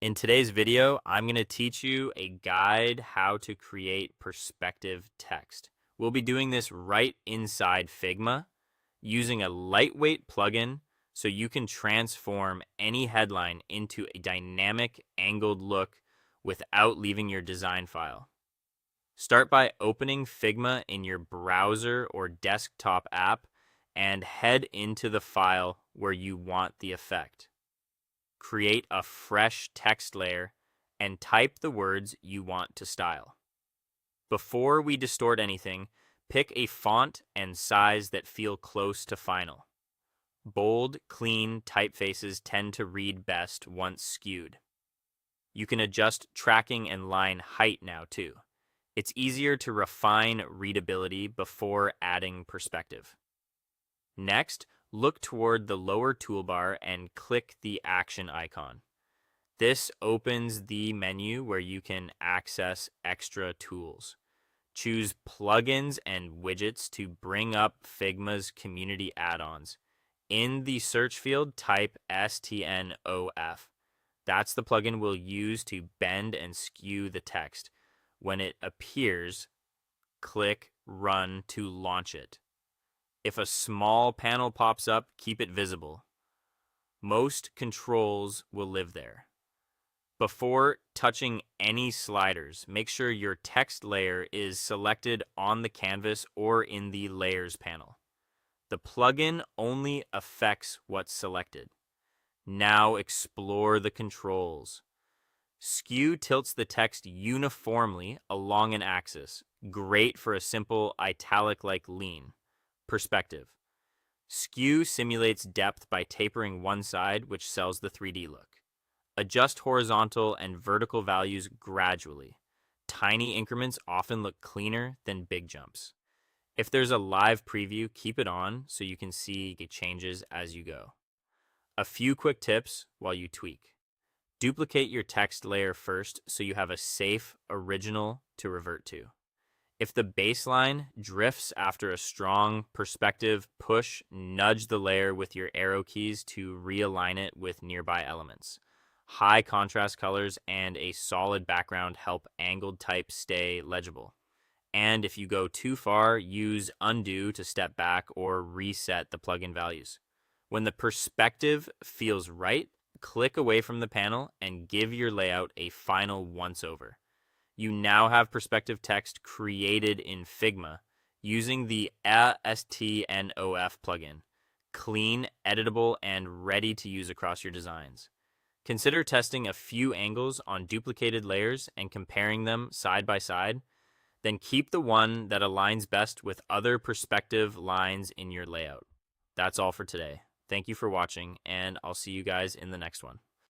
In today's video, I'm going to teach you a guide how to create perspective text. We'll be doing this right inside Figma using a lightweight plugin so you can transform any headline into a dynamic angled look without leaving your design file. Start by opening Figma in your browser or desktop app and head into the file where you want the effect. Create a fresh text layer, and type the words you want to style. Before we distort anything, pick a font and size that feel close to final. Bold, clean typefaces tend to read best once skewed. You can adjust tracking and line height now too. It's easier to refine readability before adding perspective. Next, look toward the lower toolbar and click the action icon. This opens the menu where you can access extra tools. Choose plugins and widgets to bring up Figma's community add-ons. In the search field, type STNOF. That's the plugin we'll use to bend and skew the text. When it appears, click Run to launch it. If a small panel pops up, keep it visible. Most controls will live there. Before touching any sliders, make sure your text layer is selected on the canvas or in the Layers panel. The plugin only affects what's selected. Now explore the controls. Skew tilts the text uniformly along an axis, great for a simple italic-like lean. Perspective. Skew simulates depth by tapering one side, which sells the 3D look. Adjust horizontal and vertical values gradually. Tiny increments often look cleaner than big jumps. If there's a live preview, keep it on so you can see the changes as you go. A few quick tips while you tweak. Duplicate your text layer first so you have a safe original to revert to. If the baseline drifts after a strong perspective push, nudge the layer with your arrow keys to realign it with nearby elements. High contrast colors and a solid background help angled type stay legible. And if you go too far, use undo to step back or reset the plugin values. When the perspective feels right, click away from the panel and give your layout a final once-over. You now have perspective text created in Figma using the STNOF plugin. Clean, editable, and ready to use across your designs. Consider testing a few angles on duplicated layers and comparing them side by side. Then keep the one that aligns best with other perspective lines in your layout. That's all for today. Thank you for watching, and I'll see you guys in the next one.